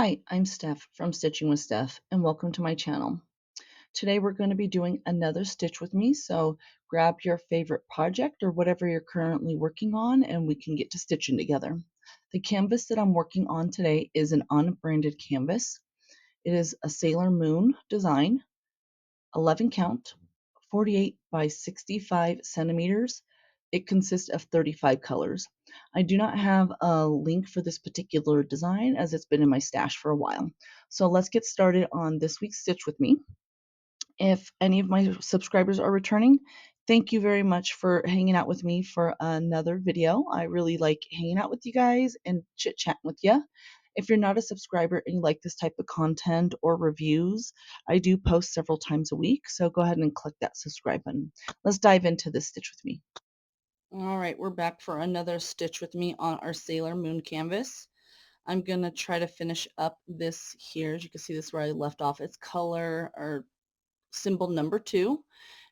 Hi, I'm Steph from Stitching with Steph, and welcome to my channel. Today we're going to be doing another stitch with me, so grab your favorite project or whatever you're currently working on, and we can get to stitching together. The canvas that I'm working on today is an unbranded canvas. It is a Sailor Moon design, 11 count, 48 by 65 centimeters. It consists of 35 colors. I do not have a link for this particular design as it's been in my stash for a while. So let's get started on this week's stitch with me. If any of my subscribers are returning, thank you very much for hanging out with me for another video. I really like hanging out with you guys and chit chatting with you. If you're not a subscriber and you like this type of content or reviews, I do post several times a week, so go ahead and click that subscribe button. Let's dive into this stitch with me. All right, we're back for another stitch with me on our Sailor Moon canvas. I'm going to try to finish up this here. As you can see, this is where I left off. It's color or symbol number 2.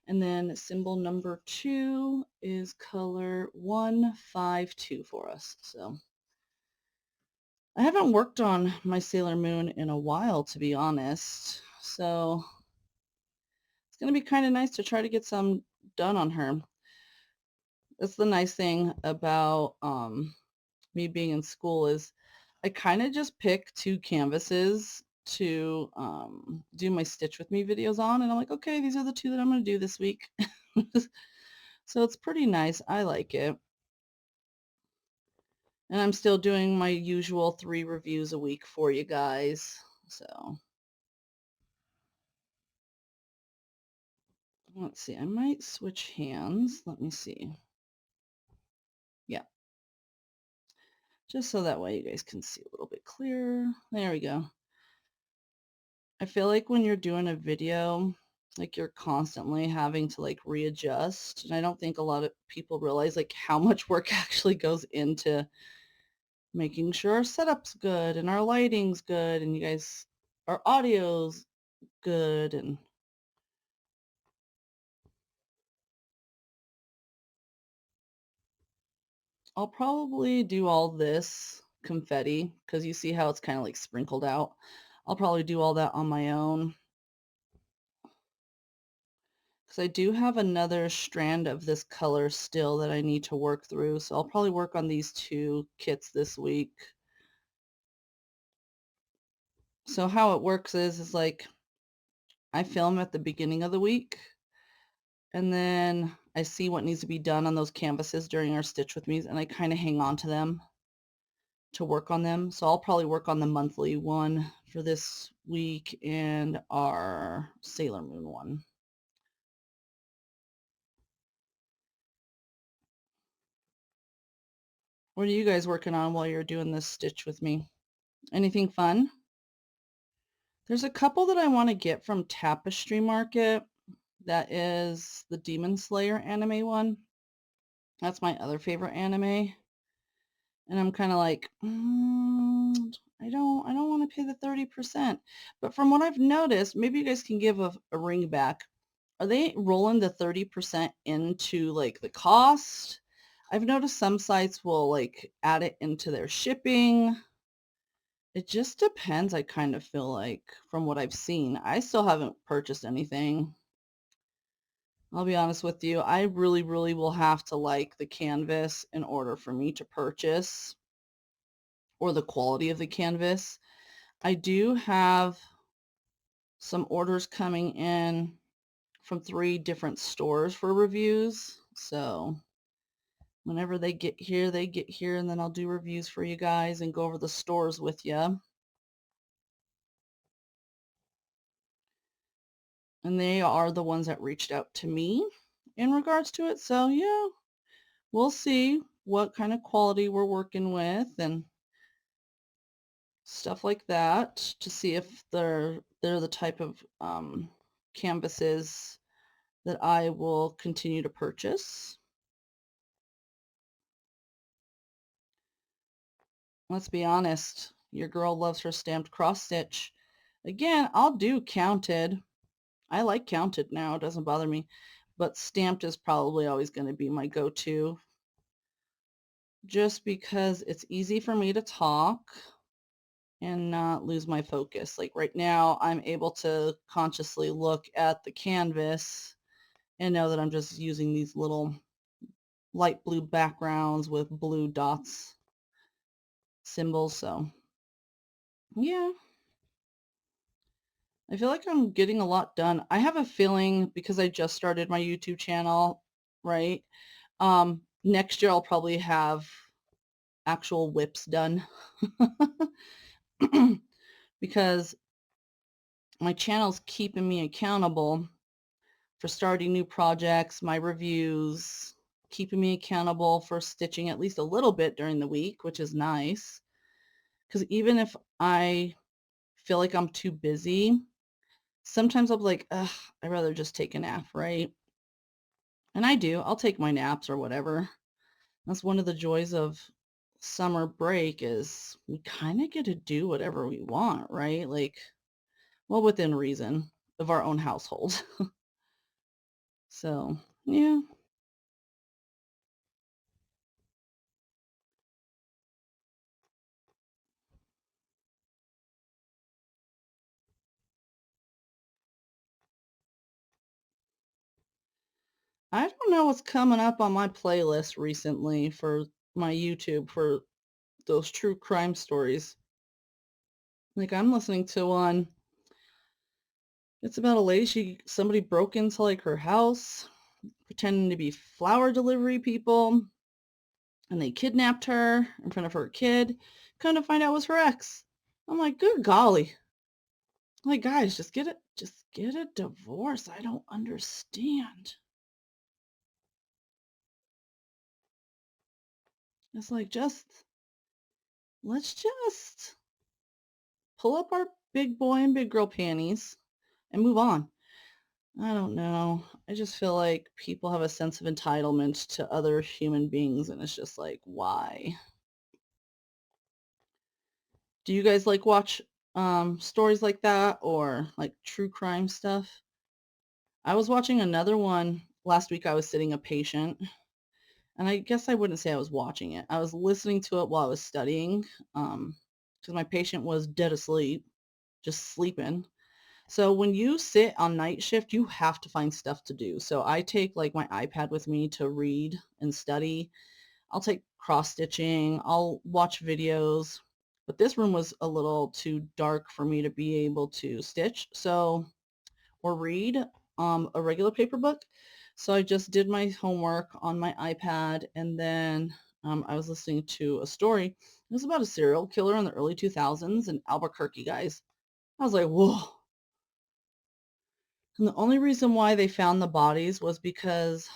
And then symbol number 2 is color 152 for us. So I haven't worked on my Sailor Moon in a while, to be honest. So it's going to be kind of nice to try to get some done on her. That's the nice thing about me being in school is I kind of just pick 2 canvases to do my stitch with me videos on, and I'm like, okay, these are the 2 that I'm going to do this week. So it's pretty nice. I like it. And I'm still doing my usual 3 reviews a week for you guys. So let's see. I might switch hands. Let me see. Yeah. Just so that way you guys can see a little bit clearer. There we go. I feel like when you're doing a video, like you're constantly having to like readjust. And I don't think a lot of people realize like how much work actually goes into making sure our setup's good and our lighting's good and you guys, our audio's good. And I'll probably do all this confetti because you see how it's kind of like sprinkled out. I'll probably do all that on my own. Because I do have another strand of this color still that I need to work through. So I'll probably work on these 2 kits this week. So how it works is like I film at the beginning of the week and then I see what needs to be done on those canvases during our stitch with me and I kind of hang on to them to work on them. So I'll probably work on the monthly one for this week and our Sailor Moon one. What are you guys working on while you're doing this stitch with me? Anything fun? There's a couple that I want to get from Tapestry Market. That is the Demon Slayer anime one. That's my other favorite anime. And I'm kind of like, I don't want to pay the 30%. But from what I've noticed, maybe you guys can give a ring back. Are they rolling the 30% into like the cost? I've noticed some sites will like add it into their shipping. It just depends, I kind of feel like, from what I've seen. I still haven't purchased anything. I'll be honest with you. I really, really will have to like the canvas in order for me to purchase, or the quality of the canvas. I do have some orders coming in from 3 different stores for reviews. So whenever they get here, and then I'll do reviews for you guys and go over the stores with you. And they are the ones that reached out to me in regards to it. So yeah, we'll see what kind of quality we're working with and stuff like that to see if they're the type of canvases that I will continue to purchase. Let's be honest, your girl loves her stamped cross stitch. Again, I'll do counted. I like counted now, it doesn't bother me, but stamped is probably always going to be my go-to just because it's easy for me to talk and not lose my focus. Like right now, I'm able to consciously look at the canvas and know that I'm just using these little light blue backgrounds with blue dots symbols. So yeah, I feel like I'm getting a lot done. I have a feeling because I just started my YouTube channel, right? Next year I'll probably have actual whips done because my channel's keeping me accountable for starting new projects, my reviews, keeping me accountable for stitching at least a little bit during the week, which is nice. Because even if I feel like I'm too busy, sometimes I'll be like, ugh, I'd rather just take a nap, right? And I do. I'll take my naps or whatever. That's one of the joys of summer break is we kind of get to do whatever we want, right? Like, well, within reason of our own household. So, yeah. I don't know what's coming up on my playlist recently for my YouTube for those true crime stories. Like I'm listening to one. It's about a lady, somebody broke into like her house pretending to be flower delivery people and they kidnapped her in front of her kid. Come to find out it was her ex. I'm like, good golly. Like guys, just get a divorce. I don't understand. It's like let's just pull up our big boy and big girl panties and move on. I don't know. I just feel like people have a sense of entitlement to other human beings, and it's just like, why? Do you guys like watch stories like that or like true crime stuff? I was watching another one last week. I was sitting a patient, and I guess I wouldn't say I was watching it. I was listening to it while I was studying, because my patient was dead asleep, just sleeping. So when you sit on night shift, you have to find stuff to do. So I take like my iPad with me to read and study. I'll take cross stitching. I'll watch videos. But this room was a little too dark for me to be able to stitch. So or read a regular paper book. So I just did my homework on my iPad and then I was listening to a story. It was about a serial killer in the early 2000s in Albuquerque, guys. I was like, whoa. And the only reason why they found the bodies was because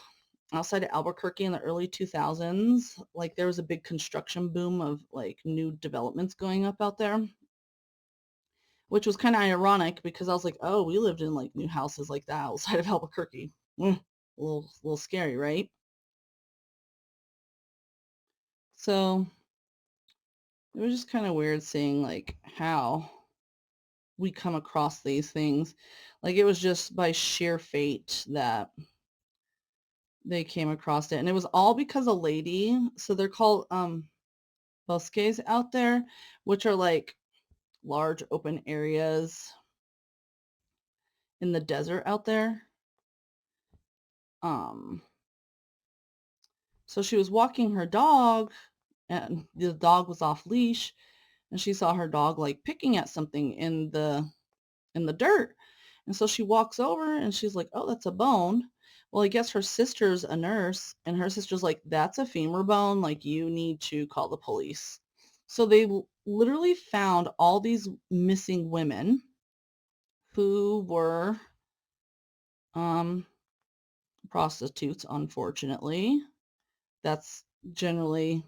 outside of Albuquerque in the early 2000s, like there was a big construction boom of like new developments going up out there, which was kind of ironic because I was like, oh, we lived in like new houses like that outside of Albuquerque. A little scary, right? So it was just kind of weird seeing like how we come across these things. Like it was just by sheer fate that they came across it. And it was all because a lady, so they're called bosques out there, which are like large open areas in the desert out there. Um so she was walking her dog and the dog was off leash and she saw her dog like picking at something in the dirt. And so she walks over and she's like, "Oh, that's a bone." Well, I guess her sister's a nurse and her sister's like, "That's a femur bone. Like you need to call the police." So they literally found all these missing women who were um, prostitutes, unfortunately. That's generally,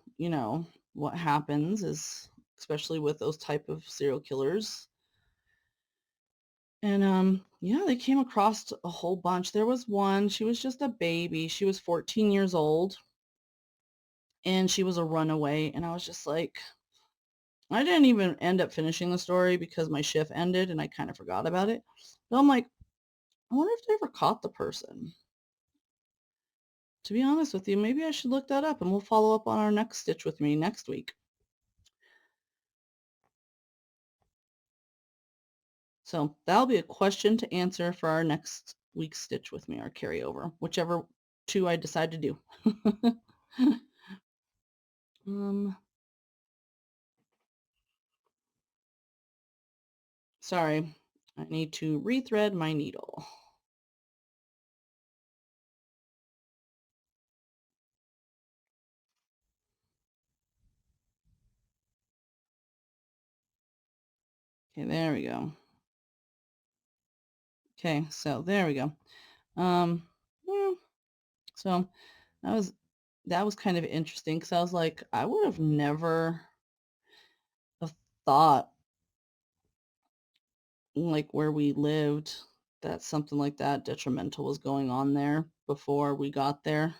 what happens is especially with those type of serial killers. And yeah, they came across a whole bunch. There was one, she was just a baby. She was 14 years old and she was a runaway. And I was just like, I didn't even end up finishing the story because my shift ended and I kind of forgot about it. But I'm like, I wonder if they ever caught the person. To be honest with you, maybe I should look that up and we'll follow up on our next Stitch with Me next week. So that'll be a question to answer for our next week's Stitch with Me, our carryover, whichever two I decide to do. Sorry, I need to rethread my needle. Okay, there we go. Okay, so there we go. Yeah, so that was kind of interesting because I was like, I would have never have thought, like where we lived, that something like that detrimental was going on there before we got there.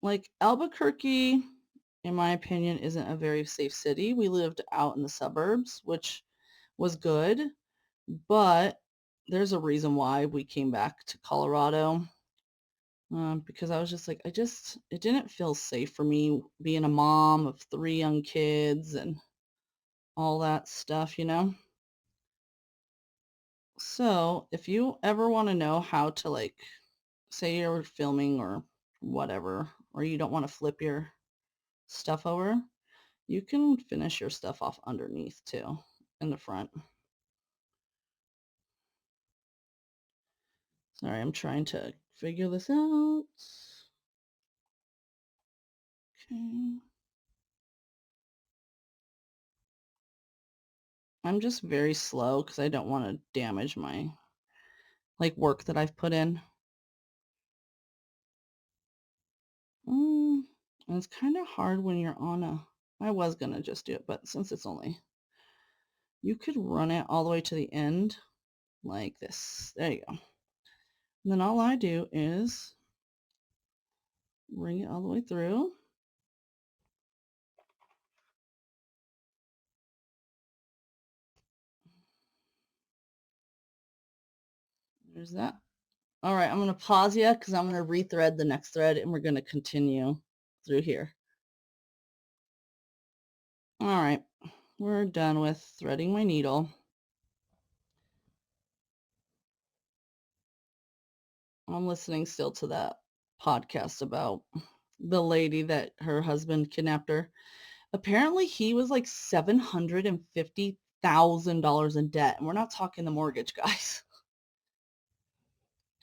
Like Albuquerque, in my opinion, isn't a very safe city. We lived out in the suburbs, which was good, but there's a reason why we came back to Colorado. Because I was just like, it didn't feel safe for me being a mom of 3 young kids and all that stuff. So if you ever want to know how to, like, say you're filming or whatever, or you don't want to flip your stuff over, you can finish your stuff off underneath too, in the front. Sorry, I'm trying to figure this out. Okay. I'm just very slow because I don't want to damage my, like, work that I've put in. And it's kind of hard when you're on a, I was going to just do it, but since it's only, you could run it all the way to the end like this. There you go. And then all I do is bring it all the way through. There's that. All right, I'm going to pause you because I'm going to rethread the next thread and we're going to continue through here. All right, we're done with threading my needle. I'm listening still to that podcast about the lady that her husband kidnapped her. Apparently he was like $750,000 in debt. And we're not talking the mortgage, guys.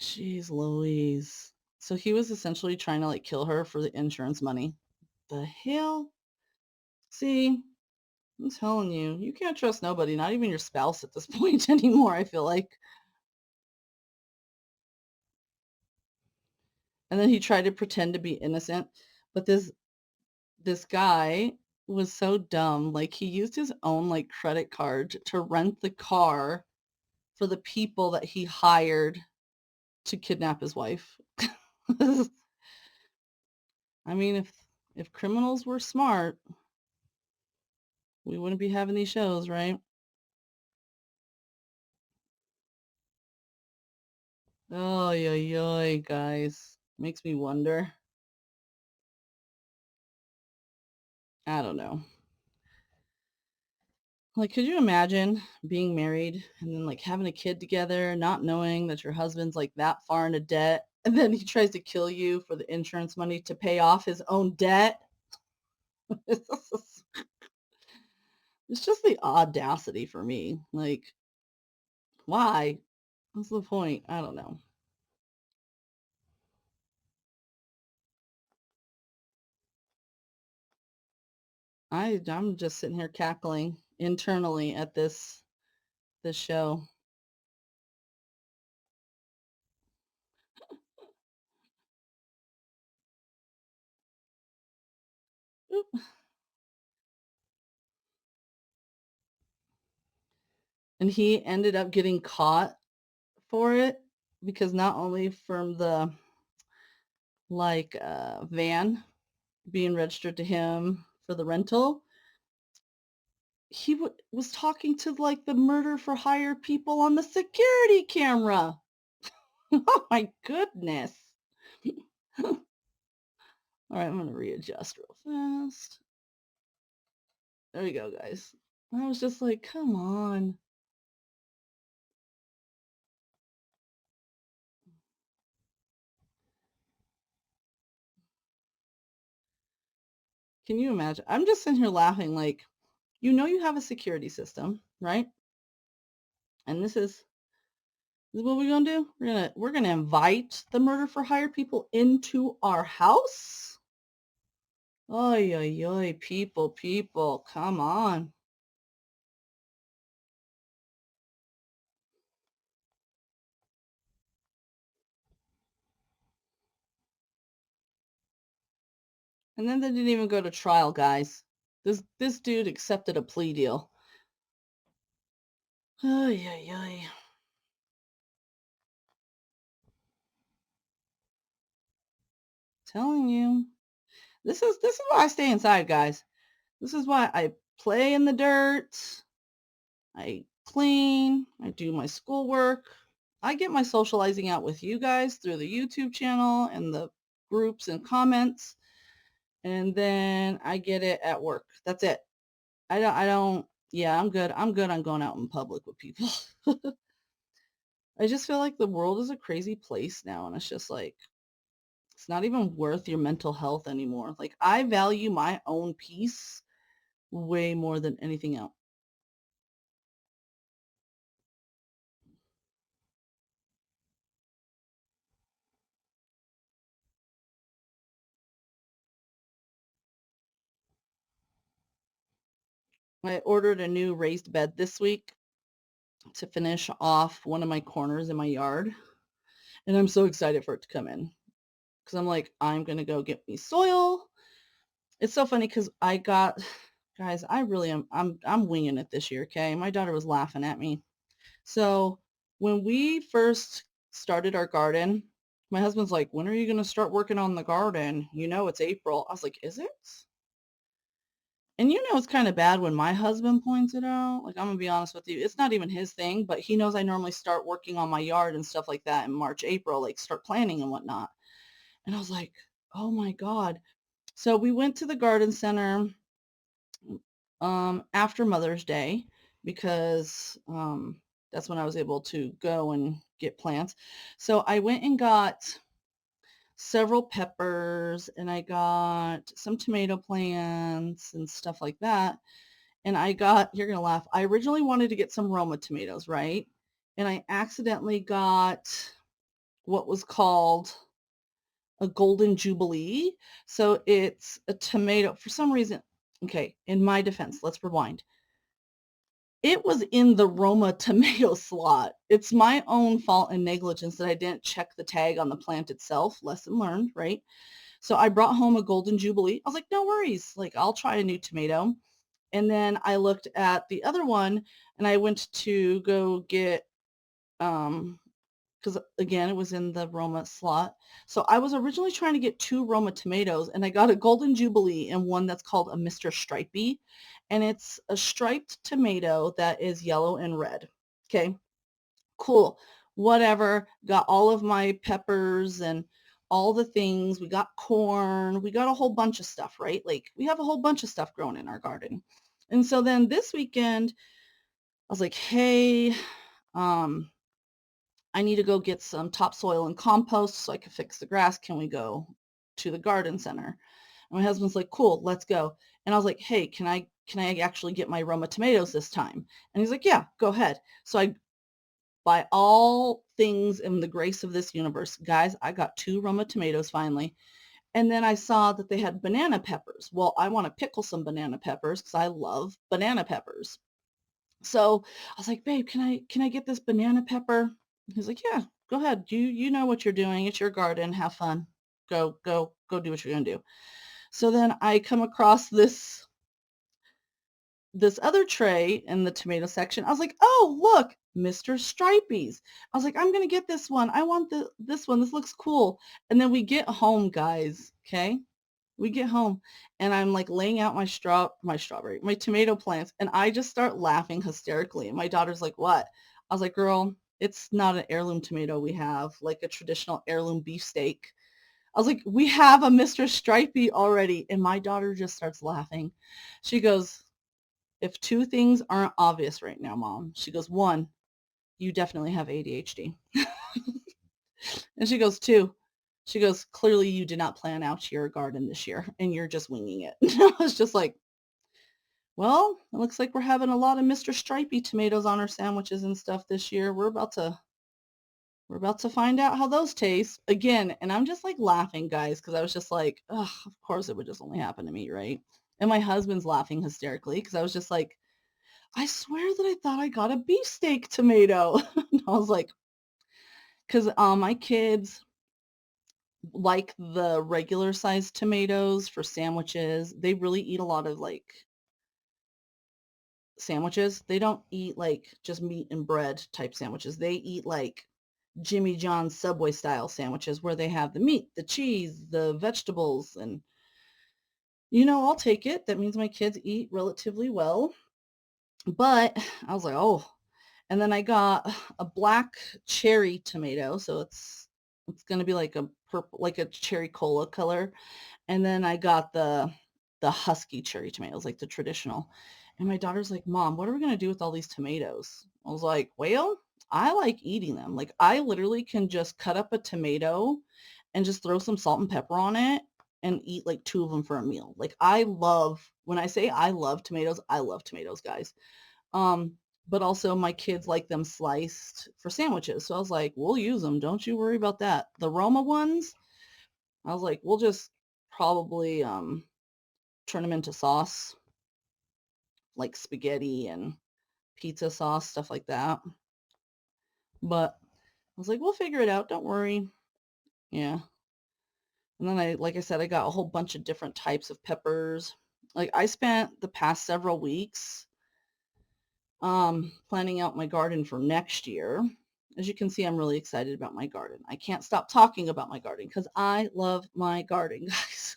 Jeez Louise. So he was essentially trying to, like, kill her for the insurance money. The hell? See, I'm telling you, you can't trust nobody, not even your spouse at this point anymore, I feel like. And then he tried to pretend to be innocent. But this guy was so dumb. Like, he used his own, like, credit card to rent the car for the people that he hired to kidnap his wife. I mean, if criminals were smart, we wouldn't be having these shows, right? Oh, yeah, guys. Makes me wonder. I don't know. Like, could you imagine being married and then, like, having a kid together, not knowing that your husband's, like, that far into debt, and then he tries to kill you for the insurance money to pay off his own debt? It's just the audacity for me. Like, why? What's the point? I don't know. I'm just sitting here cackling internally at this show. Oop. And he ended up getting caught for it because not only from the, like, van being registered to him for the rental, he was talking to, like, the murder for hire people on the security camera. Oh my goodness. All right, I'm going to readjust real fast. There you go, guys. I was just like, come on. Can you imagine? I'm just sitting here laughing like, you have a security system, right? And this is what we're gonna do. We're gonna invite the murder for hire people into our house. Oy, oy, oy, people, come on. And then they didn't even go to trial, guys. This dude accepted a plea deal. Oy, oy, oy. Telling you. This is why I stay inside, guys. This is why I play in the dirt. I clean. I do my schoolwork. I get my socializing out with you guys through the YouTube channel and the groups and comments. And then I get it at work. That's it. Yeah, I'm good. I'm good on going out in public with people. I just feel like the world is a crazy place now. And it's just like, it's not even worth your mental health anymore. Like, I value my own peace way more than anything else. I ordered a new raised bed this week to finish off one of my corners in my yard. And I'm so excited for it to come in because I'm like, I'm going to go get me soil. It's so funny because guys, I really am, I'm winging it this year. Okay. My daughter was laughing at me. So when we first started our garden, my husband's like, when are you going to start working on the garden? It's April. I was like, is it? And it's kind of bad when my husband points it out. Like, I'm gonna be honest with you, it's not even his thing, but he knows I normally start working on my yard and stuff like that in March, April, like start planning and whatnot. And I was like, oh my God. So we went to the garden center after Mother's Day because that's when I was able to go and get plants. So I went and got several peppers and I got some tomato plants and stuff like that. And you're going to laugh. I originally wanted to get some Roma tomatoes, right? And I accidentally got what was called a golden jubilee. So it's a tomato for some reason. Okay. In my defense, let's rewind. It was in the Roma tomato slot. It's my own fault and negligence that I didn't check the tag on the plant itself. Lesson learned, right? So I brought home a golden jubilee. I was like, no worries. Like, I'll try a new tomato. And then I looked at the other one and I went to go get, because again, it was in the Roma slot. So I was originally trying to get 2 Roma tomatoes and I got a Golden Jubilee and one that's called a Mr. Stripey. And it's a striped tomato that is yellow and red. Okay, cool. Whatever. Got all of my peppers and all the things. We got corn. We got a whole bunch of stuff, right? Like, we have a whole bunch of stuff growing in our garden. And so then this weekend, I was like, hey, I need to go get some topsoil and compost so I can fix the grass. Can we go to the garden center? And my husband's like, cool, let's go. And I was like, hey, can I actually get my Roma tomatoes this time? And he's like, yeah, go ahead. So by all things in the grace of this universe, guys, I got 2 Roma tomatoes finally. And then I saw that they had banana peppers. Well, I want to pickle some banana peppers because I love banana peppers. So I was like, babe, can I get this banana pepper? He's like, yeah, go ahead. You know what you're doing. It's your garden. Have fun. Go do what you're gonna do. So then I come across this other tray in the tomato section. I was like, oh, look, Mr. Stripey's. I was like, I'm gonna get this one. I want this one. This looks cool. And then we get home, guys. Okay. We get home and I'm like laying out my tomato plants, and I just start laughing hysterically. And my daughter's like, what? I was like, girl, it's not an heirloom tomato. We have like a traditional heirloom beefsteak. I was like, we have a Mr. Stripey already. And my daughter just starts laughing. She goes, if two things aren't obvious right now, Mom, she goes, one, you definitely have ADHD. And she goes, two, she goes, clearly you did not plan out your garden this year and you're just winging it. I was just like, well, it looks like we're having a lot of Mr. Stripey tomatoes on our sandwiches and stuff this year. We're about to find out how those taste again. And I'm just like laughing, guys, because I was just like, ugh, of course it would just only happen to me, right? And my husband's laughing hysterically because I was just like, I swear that I thought I got a beefsteak tomato. And I was like, because my kids like the regular sized tomatoes for sandwiches. They really eat a lot of like sandwiches. They don't eat like just meat and bread type sandwiches. They eat like Jimmy John's Subway style sandwiches where they have the meat, the cheese, the vegetables, and I'll take it. That means my kids eat relatively well. But I was like, oh, and then I got a black cherry tomato, so it's going to be like a purple, like a cherry cola color. And then I got the husky cherry tomatoes, like the traditional. And my daughter's like, "Mom, what are we going to do with all these tomatoes?" I was like, "Well, I like eating them. Like I literally can just cut up a tomato and just throw some salt and pepper on it and eat like two of them for a meal." Like when I say I love tomatoes, guys. Um, but also my kids like them sliced for sandwiches. So I was like, we'll use them. Don't you worry about that. The Roma ones, I was like, we'll just probably turn them into sauce, like spaghetti and pizza sauce, stuff like that. But I was like, we'll figure it out. Don't worry. Yeah. And then like I said, I got a whole bunch of different types of peppers. Like I spent the past several weeks planning out my garden for next year. As you can see, I'm really excited about my garden. I can't stop talking about my garden because I love my garden, guys.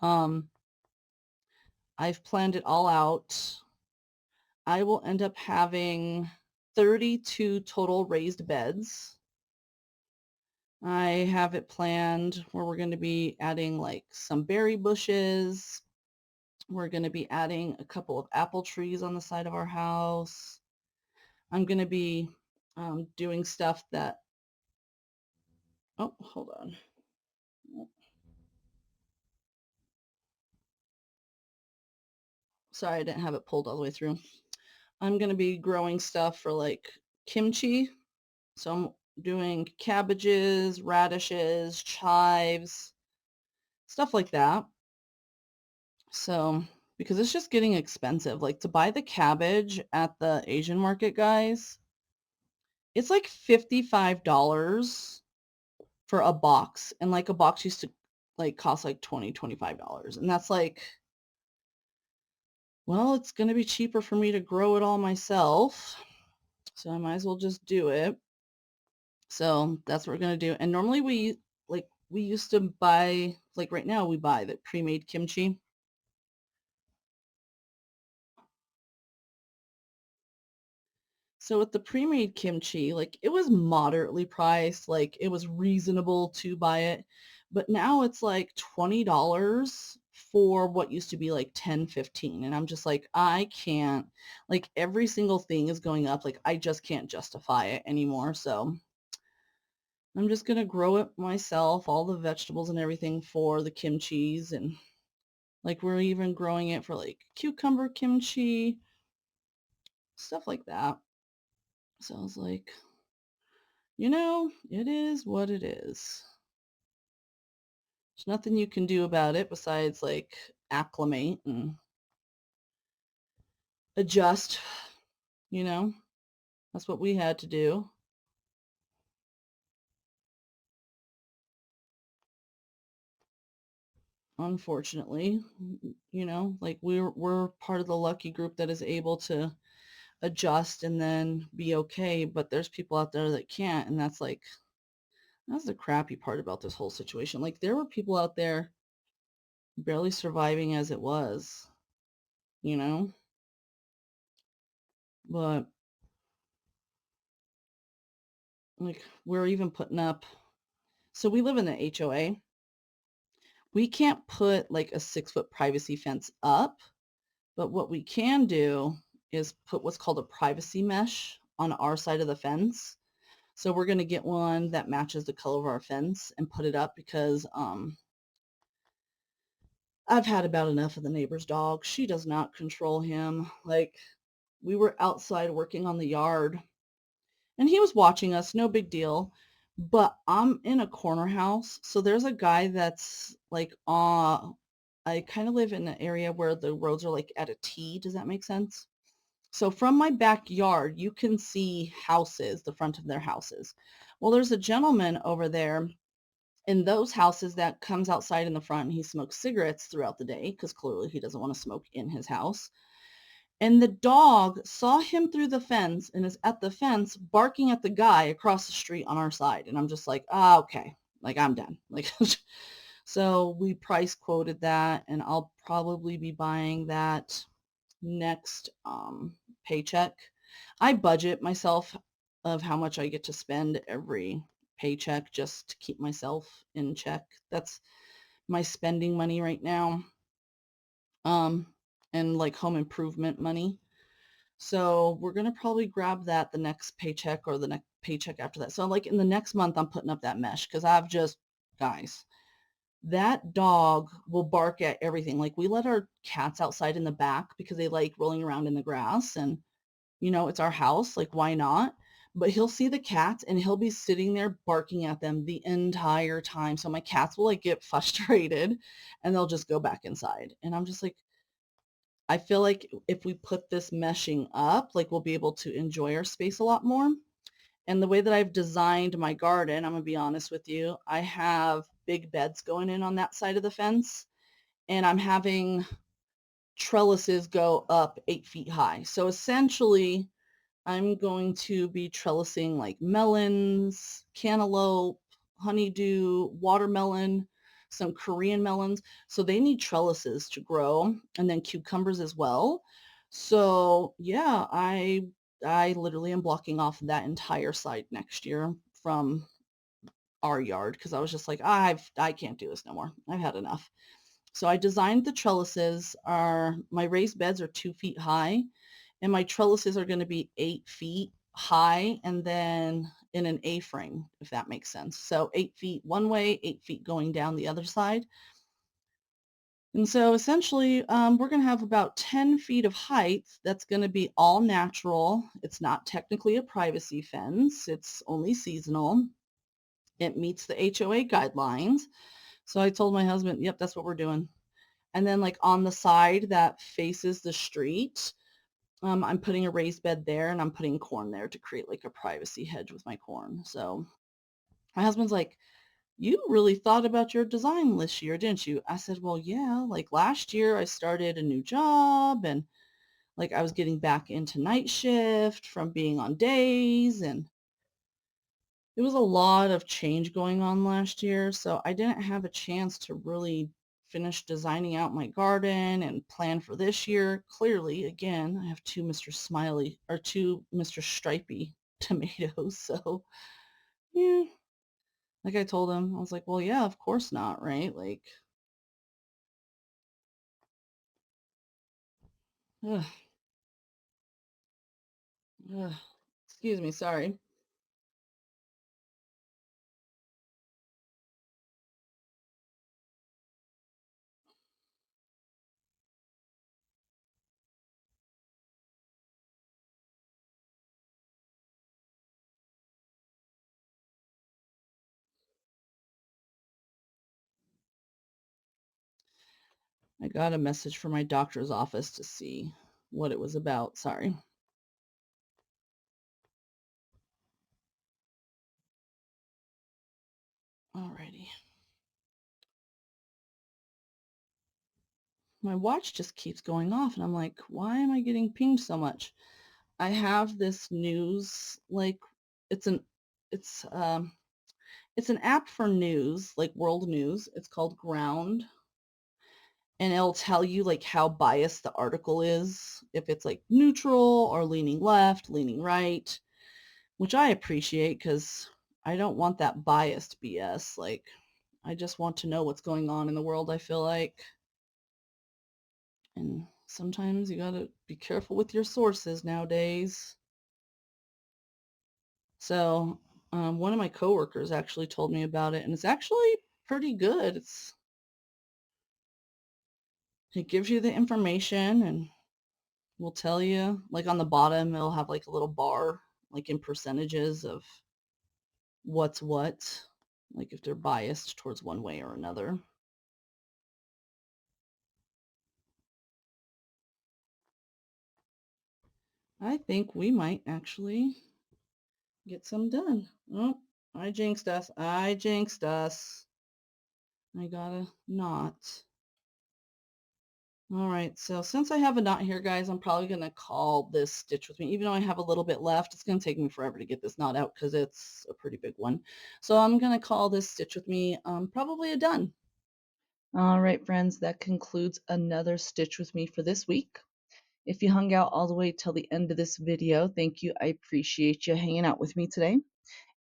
um, I've planned it all out. I will end up having 32 total raised beds. I have it planned where we're going to be adding like some berry bushes. We're going to be adding a couple of apple trees on the side of our house. I'm going to be doing stuff that, oh, hold on. Sorry, I didn't have it pulled all the way through. I'm going to be growing stuff for like kimchi. So I'm doing cabbages, radishes, chives, stuff like that. So, because it's just getting expensive. Like to buy the cabbage at the Asian market, guys, it's like $55 for a box. And like a box used to like cost like $25. And that's like, well, it's going to be cheaper for me to grow it all myself. So I might as well just do it. So that's what we're going to do. And normally we used to buy, like right now we buy the pre-made kimchi. So with the pre-made kimchi, like it was moderately priced, like it was reasonable to buy it. But now it's like $20 for what used to be like 10, 15. And I'm just like, I can't, like every single thing is going up. Like I just can't justify it anymore. So I'm just going to grow it myself, all the vegetables and everything for the kimchis. And like we're even growing it for like cucumber kimchi, stuff like that. So I was like, it is what it is. There's nothing you can do about it besides like acclimate and adjust, you know? That's what we had to do. Unfortunately, like we're part of the lucky group that is able to adjust and then be okay, but there's people out there that can't, and that's the crappy part about this whole situation. Like there were people out there barely surviving as it was, you know? But like we're even putting up, so we live in the HOA. We can't put like a 6-foot privacy fence up But what we can do is put what's called a privacy mesh on our side of the fence. So we're going to get one that matches the color of our fence and put it up because I've had about enough of the neighbor's dog. She does not control him. Like, we were outside working on the yard and he was watching us, no big deal. But I'm in a corner house, so there's a guy that's like, I kind of live in an area where the roads are like at a T. Does that make sense? So from my backyard, you can see houses, the front of their houses. Well, there's a gentleman over there in those houses that comes outside in the front and he smokes cigarettes throughout the day because clearly he doesn't want to smoke in his house. And the dog saw him through the fence and is at the fence barking at the guy across the street on our side. And I'm just like, ah, okay, like I'm done. Like, so we price quoted that, and I'll probably be buying that next paycheck. I budget myself of how much I get to spend every paycheck just to keep myself in check. That's my spending money right now. Um, and like home improvement money. So we're gonna probably grab that the next paycheck or the next paycheck after that. So like in the next month, I'm putting up that mesh because I've just, guys, that dog will bark at everything. Like, we let our cats outside in the back because they like rolling around in the grass and, it's our house, like, why not? But he'll see the cats and he'll be sitting there barking at them the entire time. So my cats will like get frustrated and they'll just go back inside. And I'm just like, I feel like if we put this meshing up, like, we'll be able to enjoy our space a lot more. And the way that I've designed my garden, I'm gonna be honest with you, I have big beds going in on that side of the fence, and I'm having trellises go up 8 feet high. So essentially, I'm going to be trellising like melons, cantaloupe, honeydew, watermelon, some Korean melons. So they need trellises to grow, and then cucumbers as well. So yeah, I literally am blocking off that entire side next year from our yard because I was just like, I can't do this no more. I've had enough. So I designed the trellises. My raised beds are 2 feet high, and my trellises are going to be 8 feet high and then in an A-frame, if that makes sense. So 8 feet one way, 8 feet going down the other side. And so essentially, we're going to have about 10 feet of height. That's going to be all natural. It's not technically a privacy fence. It's only seasonal. It meets the HOA guidelines. So I told my husband, yep, that's what we're doing. And then like on the side that faces the street, I'm putting a raised bed there and I'm putting corn there to create like a privacy hedge with my corn. So my husband's like, you really thought about your design this year, didn't you? I said, well, yeah, like last year I started a new job and like I was getting back into night shift from being on days, and it was a lot of change going on last year. So I didn't have a chance to really finish designing out my garden and plan for this year. Clearly, again, I have two Mr. Smiley or two Mr. Stripey tomatoes. So yeah, like I told him, I was like, well, yeah, of course not, right? Like, ugh, ugh. Excuse me, sorry. I got a message from my doctor's office to see what it was about. Sorry. Alrighty. My watch just keeps going off and I'm like, why am I getting pinged so much? I have this news, like, it's an it's um it's an app for news, like world news. It's called Ground, and it'll tell you like how biased the article is, if it's like neutral or leaning left, leaning right, which I appreciate because I don't want that biased BS. Like, I just want to know what's going on in the world, I feel like. And sometimes you gotta be careful with your sources nowadays. So, one of my coworkers actually told me about it, and it's actually pretty good. It gives you the information and will tell you, like on the bottom, it'll have like a little bar, like in percentages of what's what, like if they're biased towards one way or another. I think we might actually get some done. Oh, I jinxed us. I jinxed us. I got a knot. All right, so since I have a knot here, guys, I'm probably going to call this stitch with me. Even though I have a little bit left, it's going to take me forever to get this knot out because it's a pretty big one. So I'm going to call this stitch with me probably a done. All right, friends, that concludes another Stitch with me for this week. If you hung out all the way till the end of this video, thank you. I appreciate you hanging out with me today.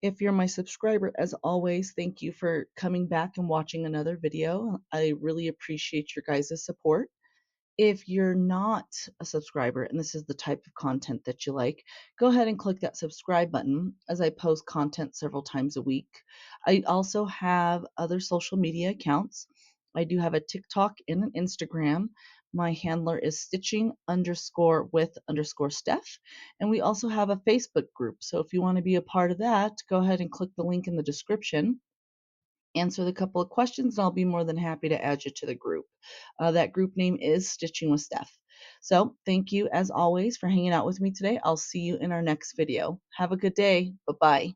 If you're my subscriber, as always, thank you for coming back and watching another video. I really appreciate your guys' support. If you're not a subscriber and this is the type of content that you like, go ahead and click that subscribe button as I post content several times a week. I also have other social media accounts. I do have a TikTok and an Instagram. My handler is stitching_with_Steph. And we also have a Facebook group. So if you want to be a part of that, go ahead and click the link in the description, answer the couple of questions, and I'll be more than happy to add you to the group. That group name is Stitching with Steph. So thank you, as always, for hanging out with me today. I'll see you in our next video. Have a good day. Bye-bye.